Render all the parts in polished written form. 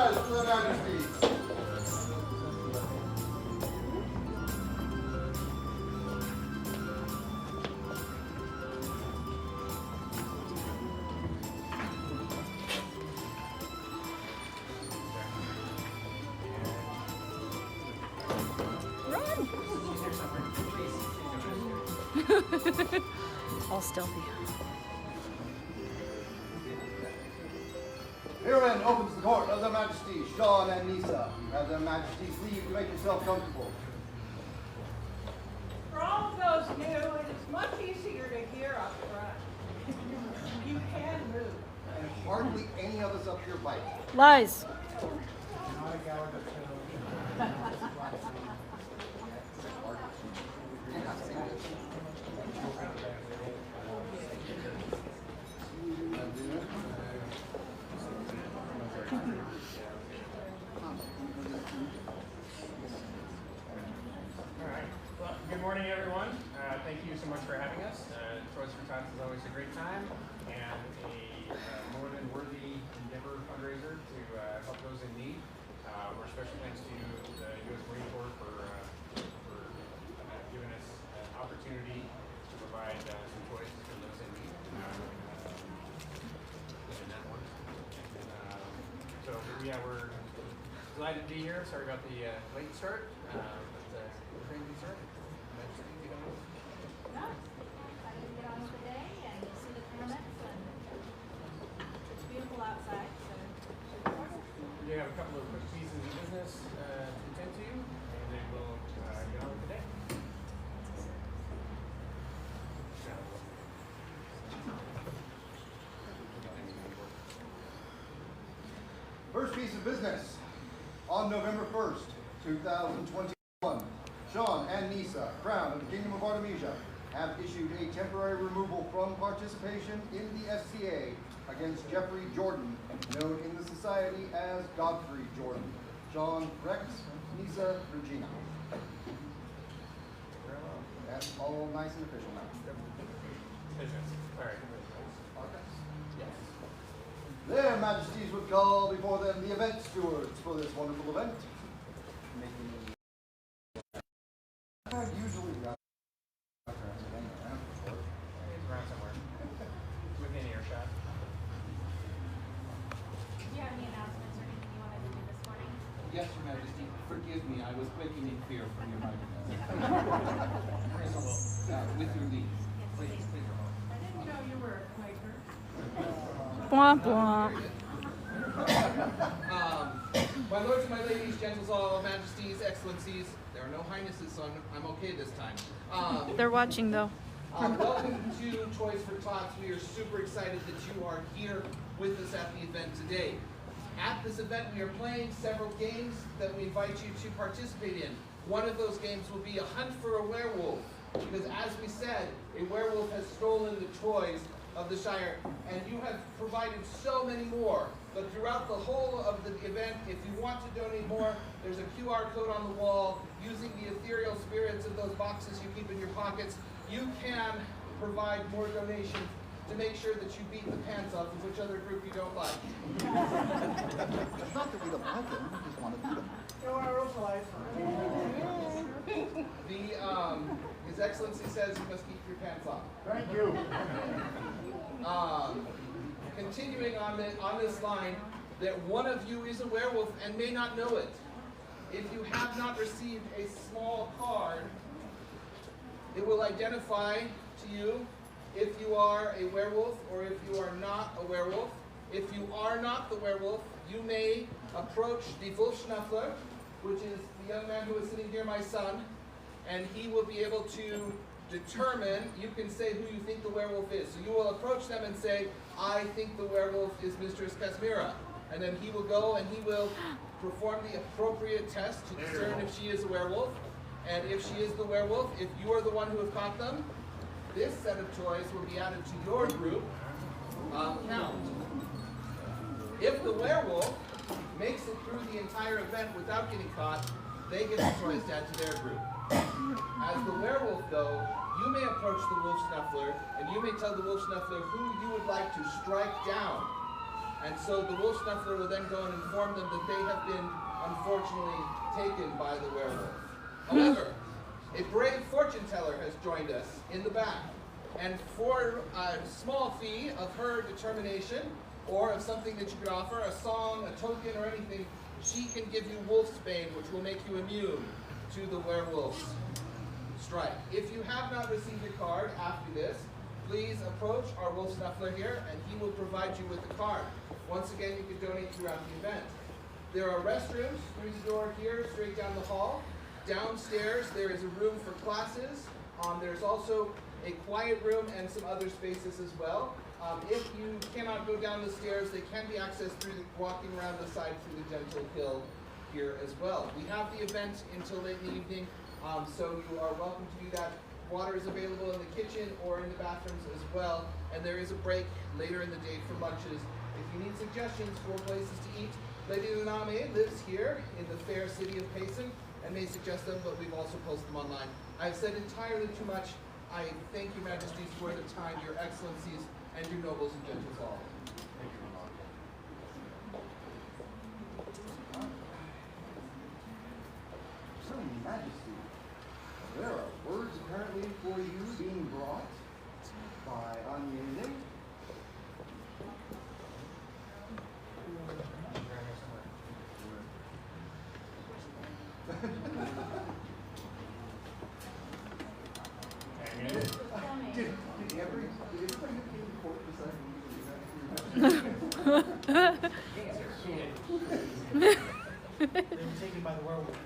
Rise to their majesties. All stealthy. Herein opens the court of their majesties, Sean and Nisa. Have their majesties leave to make yourself comfortable. For all of those new, it is much easier to hear up front. You can move. And hardly any of us up here bite. Lies. Good morning, everyone. Thank you so much for having us. Tots for Tots is always a great time and a more than worthy endeavor fundraiser to help those in need. We're special thanks to the U.S. Marine Corps for giving us an opportunity to provide some toys to those in need. In that one. So yeah, we're delighted to be here. Sorry about the late start, but we're ready to get started. No, excited to get on with the day and see the tournaments, and it's beautiful outside, so should be awesome. We have a couple of quick pieces of business to attend to, and then we'll get on with the day. First piece of business. On November 1st, 2021, Sean and Nisa, Crown of the Kingdom of Artemisia, have issued a temporary removal from participation in the SCA against Jeffrey Jordan, known in the society as Godfrey Jordan. Sean Rex, Nisa Regina. That's all nice and official now. Business. All right. Their majesties would call before them the event stewards for this wonderful event. Usually He's around somewhere. Within earshot. Do you have any announcements or anything you wanted to do this morning? Yes, Your Majesty. Forgive me, I was quaking in fear from your microphone. With your leave. Please. I didn't know you were a Quaker. Bwah, bwah. My lords and my ladies, gentles, all majesties, excellencies, there are no highnesses, so I'm okay this time. They're watching though. Welcome to Toys for Tots. We are super excited that you are here with us at the event today. At this event, we are playing several games that we invite you to participate in. One of those games will be a hunt for a werewolf, because as we said, a werewolf has stolen the toys of the Shire, and you have provided so many more. But throughout the whole of the event, if you want to donate more, there's a QR code on the wall. Using the ethereal spirits of those boxes you keep in your pockets, you can provide more donations to make sure that you beat the pants off of which other group you don't like. It's not that we don't like them, we just want to beat them. You are a life. His Excellency says you must keep your pants off. Thank you. Continuing on this line, that one of you is a werewolf and may not know it. If you have not received a small card, it will identify to you if you are a werewolf or if you are not a werewolf. If you are not the werewolf, you may approach the Wolfschnuffler, which is the young man who is sitting here, my son, and he will be able to determine, you can say who you think the werewolf is. So you will approach them and say, I think the werewolf is Mistress Casimira. And then he will go and he will perform the appropriate test to discern if she is a werewolf. And if she is the werewolf, if you are the one who have caught them, this set of toys will be added to your group count. If the werewolf makes it through the entire event without getting caught, they get the toys to add to their group. As the werewolf, though, you may approach the Wolfschnuffler, and you may tell the Wolfschnuffler who you would like to strike down. And so the wolf snuffler will then go and inform them that they have been unfortunately taken by the werewolf. However, a brave fortune teller has joined us in the back. And for a small fee of her determination, or of something that you could offer, a song, a token, or anything, she can give you wolfsbane, which will make you immune to the werewolf's strike. If you have not received a card after this, please approach our wolf snuffler here, and he will provide you with the card. Once again, you can donate throughout the event. There are restrooms through the door here, straight down the hall. Downstairs, there is a room for classes. There's also a quiet room and some other spaces as well. If you cannot go down the stairs, they can be accessed through walking around the side through the gentle hill here as well. We have the event until late in the evening, so you are welcome to do that. Water is available in the kitchen or in the bathrooms as well, and there is a break later in the day for lunches. If you need suggestions for places to eat, Lady Luname lives here in the fair city of Payson and may suggest them, but we've also posted them online. I've said entirely too much. I thank your majesties for the time, your excellencies, and your nobles and gentles all. Thank you, Lamar. So, Majesty, there are words apparently for you being brought by Anya. Did everybody who came to court decide They were taken by the werewolf.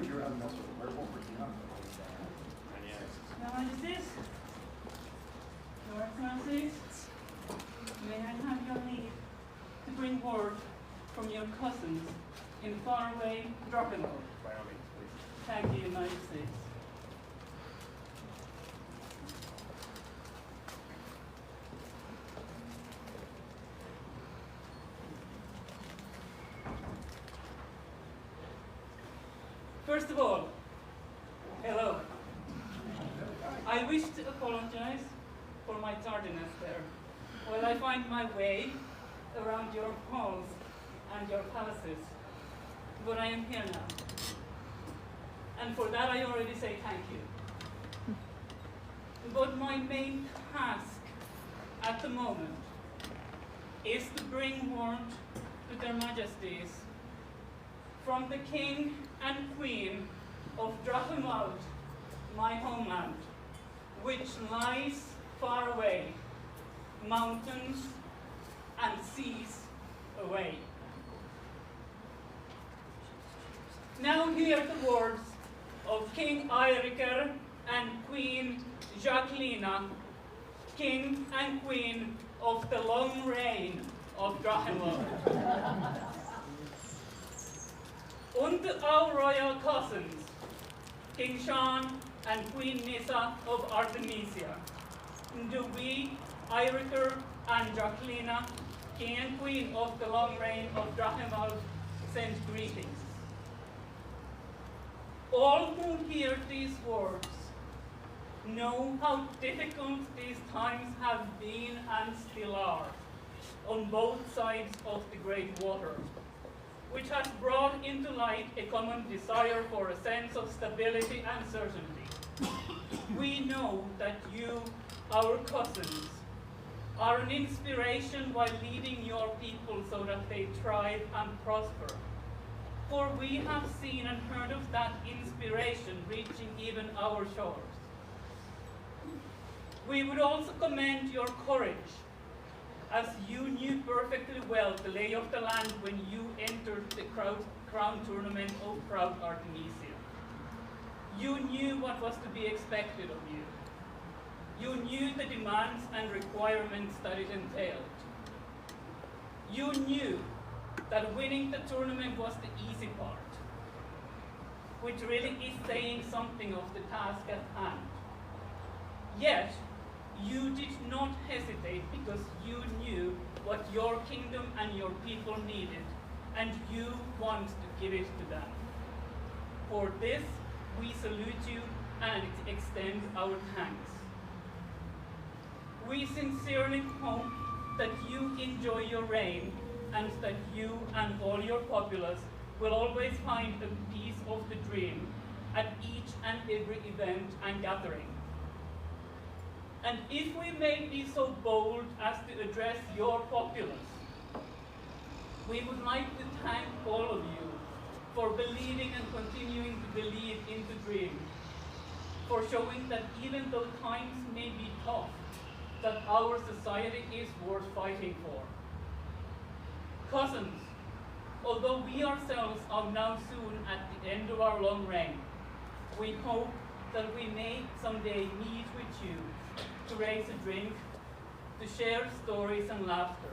You're on mess with the werewolf or not? Your Majesties, Your Excellencies, may I have your leave to bring word from your cousins in faraway Dropenhof? By all means, please. Thank you, United States. First of all, hello. I wish to apologize for my tardiness there, while I find my way around your halls and your palaces. But I am here now. And for that I already say thank you. But my main task at the moment is to bring word to their majesties from the king and queen of Drachenwald, my homeland, which lies far away, mountains and seas away. Now hear the words of King Eiriker and Queen Jacqueline, King and Queen of the long reign of Drachenwald. Unto our royal cousins, King Sean and Queen Nissa of Artemisia, do we, Eiriker and Jacqueline, King and Queen of the long reign of Drachenwald, send greetings. All who hear these words know how difficult these times have been and still are on both sides of the great water, which has brought into light a common desire for a sense of stability and certainty. We know that you, our cousins, are an inspiration while leading your people so that they thrive and prosper. For we have seen and heard of that inspiration reaching even our shores. We would also commend your courage, as you knew perfectly well the lay of the land when you entered the crown tournament of proud Artemisia. You knew what was to be expected of you. You knew the demands and requirements that it entailed. You knew that winning the tournament was the easy part, which really is saying something of the task at hand. Yet, you did not hesitate because you knew what your kingdom and your people needed, and you want to give it to them. For this, we salute you and extend our thanks. We sincerely hope that you enjoy your reign and that you and all your populace will always find a piece of the dream at each and every event and gathering. And if we may be so bold as to address your populace, we would like to thank all of you for believing and continuing to believe in the dream, for showing that even though times may be tough, that our society is worth fighting for. Cousins, although we ourselves are now soon at the end of our long reign, we hope that we may someday meet with you to raise a drink, to share stories and laughter,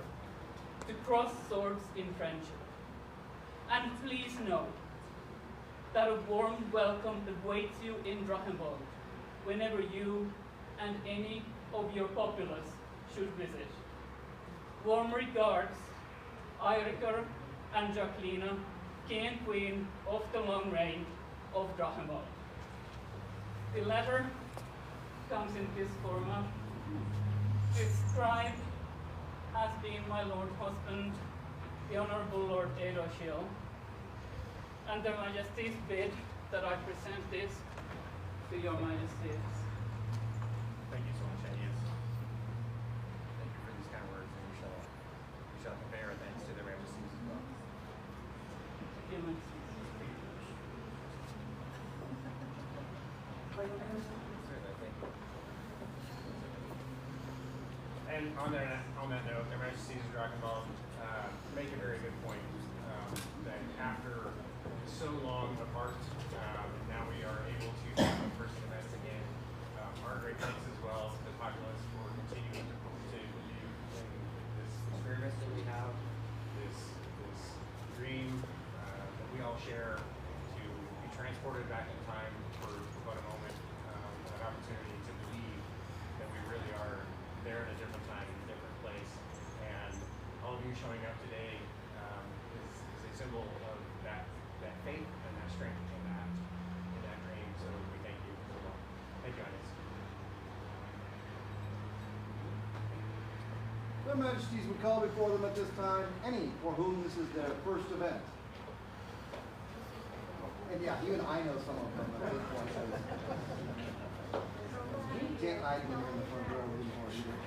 to cross swords in friendship. And please know that a warm welcome awaits you in Drachenwald whenever you and any of your populace should visit. Warm regards, Eiriker and Jacqueline, King and Queen of the Long Reign of Drachenwald. The letter comes in this format. Its scribe has been my Lord Husband, the Honourable Lord Edoshil, and Their Majesties bid that I present this to your Majesties. Thank you so much, Aeneas. Thank you for these kind words, and we shall convey our thanks to their majesties as well. Your Majesties. Certainly, thank you. And on that note, their majesties of Drachenwald make a very good point that after so long apart, now we are able to have in-person events again. Our great thanks as well to the populace for continuing to believe in this experiment that we have, this dream that we all share, to be transported back in time for but a moment, an opportunity to believe that we really are there in a different time, in a different place. And all of you showing up today is a symbol of that faith and that strength in that dream. So we thank you so much. Thank you, Ines. Their Majesties would call before them at this time any for whom this is their first event. And yeah, even I know some of them at this point. You can't hide when you're in the front row anymore either.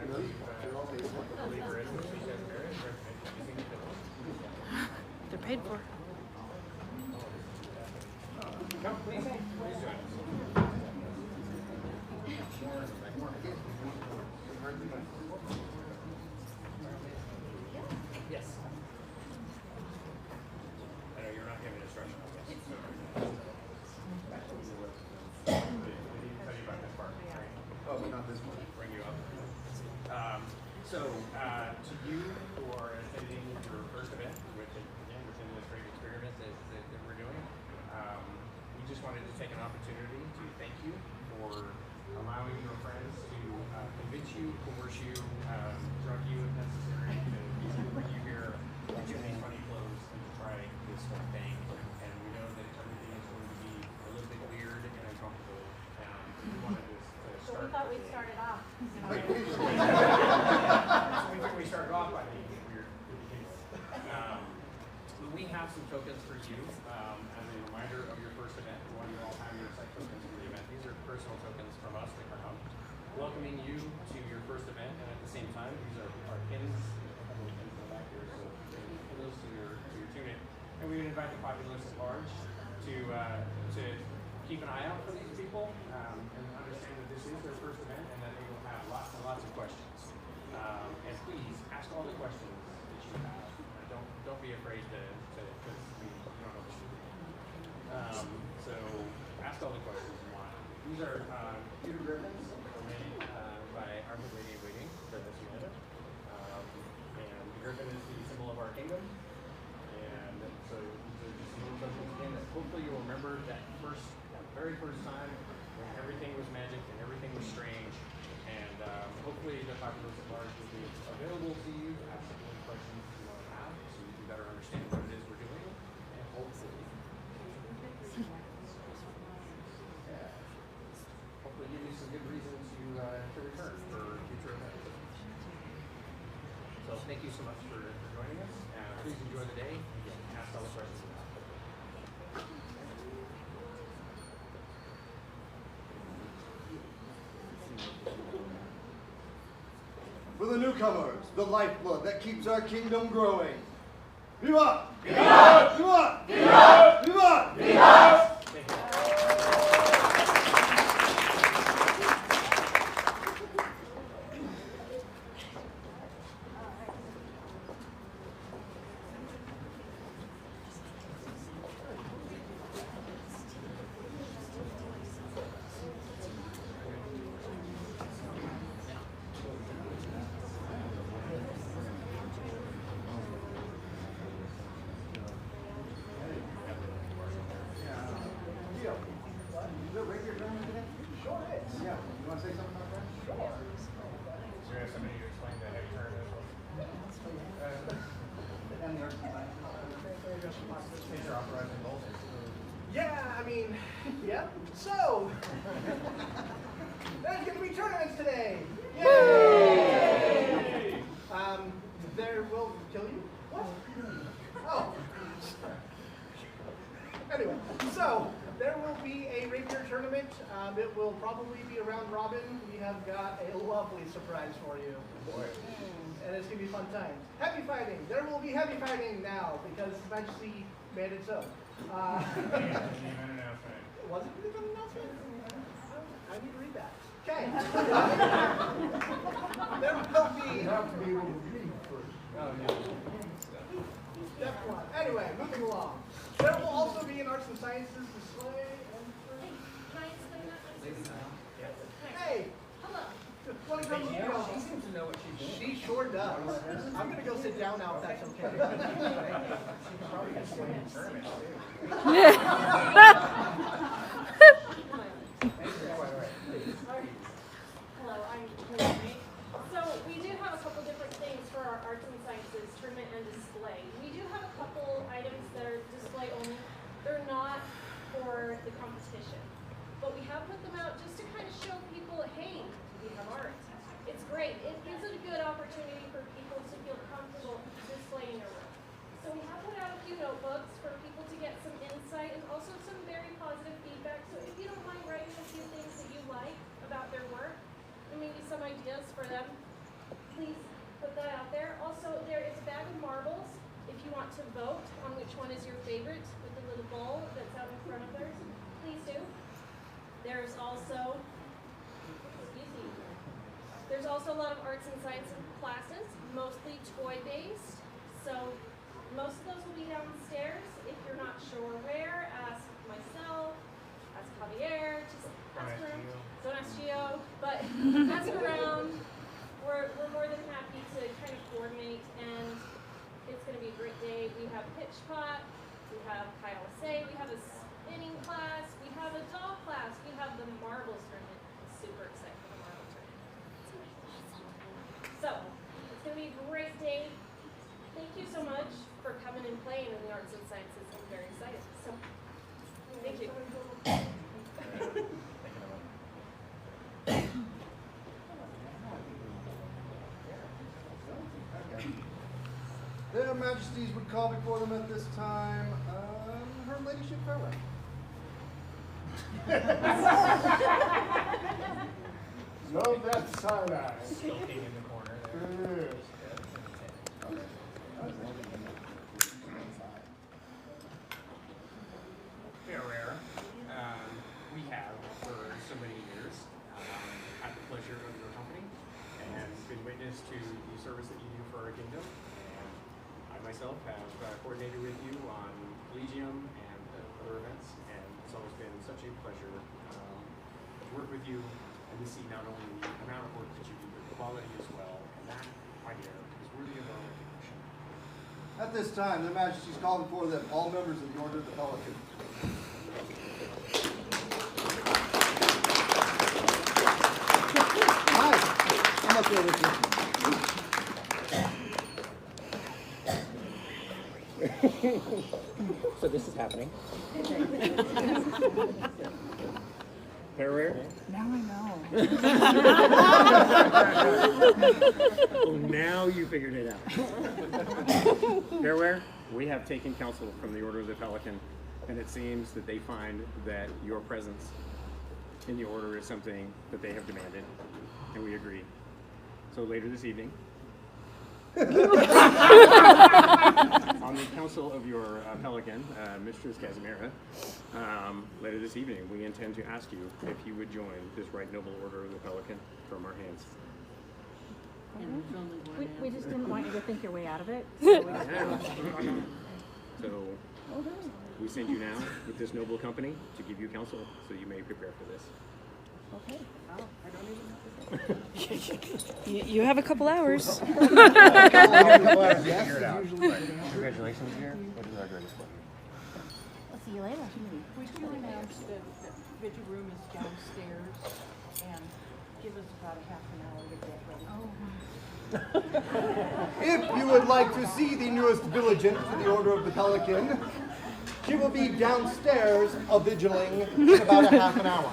They're all based on the Believer is what she says there is. Recommend using the They're paid for. Come, please join us. Yes. I know you're not giving instruction on this. So. We need to tell you about this part, right? Oh, not this one. Bring you up. To you who are attending your first event, which again within this great experiment that we're doing, we just wanted to take an opportunity to thank you for allowing your friends to convince you, coerce you, drug you if necessary, to bring you here, get you in these funny clothes, and to try this one thing. And we know that everything is going to be a little bit weird and uncomfortable. We wanted this to So start. we thought we'd start it off. We figured we started off by being weird. We have some tokens for you as a reminder of your first event. We want you to all have your site tokens for the event. These are personal tokens from us, the Crown, welcoming you to your first event, and at the same time, these are our pins. A couple of pins in the back here, so you can put those to your tunic. And we would invite the populace at large to keep an eye out for these people and understand that this is their first event and that they will have lots and lots of questions. And please ask all the questions that you have. Don't be afraid because we don't know the truth. So ask all the questions you want. These are pewter ribbons made by our lady in waiting for this unit. And the griffin is the symbol of our kingdom. And so these are just little tokens again that hopefully you'll remember that very first time when everything was magic and everything was strange. And hopefully the populace at large will be available to you to ask any questions you want to have so you can better understand what it is we're doing, and hopefully give you some good reason to return for future events. So thank you so much for joining us. Please enjoy the day. Ask all the questions. For the newcomers, the lifeblood that keeps our kingdom growing. Viva! Viva! Viva! Viva! Viva! Viva! Yeah, I mean, yeah. So, there's going to be tournaments today. Yay! There will kill you. What? Oh. Anyway, so there will be a rapier tournament. It will probably be around robin. We have got a lovely surprise for you. Boy. And it's going to be fun times. Heavy fighting. There will be heavy fighting now because His Majesty made it so. Was it really an announcement? I need to read that. Okay. There will be. You have to be able to read first. Step one. Anyway, moving along. There will also be an arts and sciences display. Can I explain that? Hey. Hello. Want to come She seems to know what she's doing. She sure does. I'm going to go sit down now if that's okay. Probably gets one in tournament too. Hello, I'm Germaine. So we do have a couple different things for our arts and sciences tournament and display. We do have a couple items that are display only. They're not for the competition, but we have put them out just to kind of show people, hey, we have art. It's great. It gives it a good opportunity for people to feel comfortable displaying their work. So we have put out a few notebooks for people to get some insight and also some very positive feedback. So if you don't mind writing a few things that you like about their work and maybe some ideas for them, please put that out there. Also, there is a bag of marbles if you want to vote on which one is your favorite with the little bowl that's out in front of theirs. Please do. There's also, there's also a lot of arts and science classes, mostly toy-based. So most of those will be downstairs. If you're not sure where, ask myself, ask Javier, just ask around. Don't ask Gio, but ask around. We're more than happy to kind of coordinate, and it's going to be a great day. We have pitch pot, we have Kyle-Say, we have a spinning class, we have a doll class, we have the marbles tournament. I'm super excited for the marble tournament. So, it's going to be a great day. Thank you so much for coming and playing in the arts and sciences. I'm very excited. So, thank you. Their Majesties would call before them at this time, Her Ladyship Perwyr. No, that's side-eye. Skulking in the corner there. It is. Perwyr, we have for so many years had the pleasure of your company and been witness to the service that you do for our kingdom. And I myself have coordinated with you on Collegium and other events, and it's always been such a pleasure to work with you and to see not only the amount of work that you do, but the quality as well. And that, my dear, is worthy of our recognition. At this time, their Majesties call before them all members of the Order of the Pelican. Hi. So this is happening. Perwyr? Now I know. Oh, now you figured it out. Perwyr, we have taken counsel from the Order of the Pelican, and it seems that they find that your presence in the Order is something that they have demanded, and we agree. So later this evening, on the council of your Pelican, Mistress Casimira, later this evening, we intend to ask you if you would join this right noble Order of the Pelican from our hands. We just didn't want you to think your way out of it. So we send you now with this noble company to give you counsel, so you may prepare for this. Okay. You have a couple hours. Congratulations here. What is our greatest pleasure? I'll see you later. Would you announce that the vigil room is downstairs and give us about a half an hour to get ready? If you would like to see the newest vigilant to the Order of the Pelican, she will be downstairs vigiling in about a half an hour.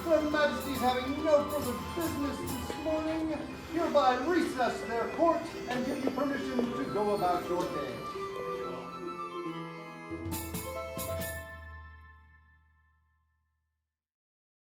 Their Majesties, having no further business this morning, hereby recess their court and give you permission to go about your day.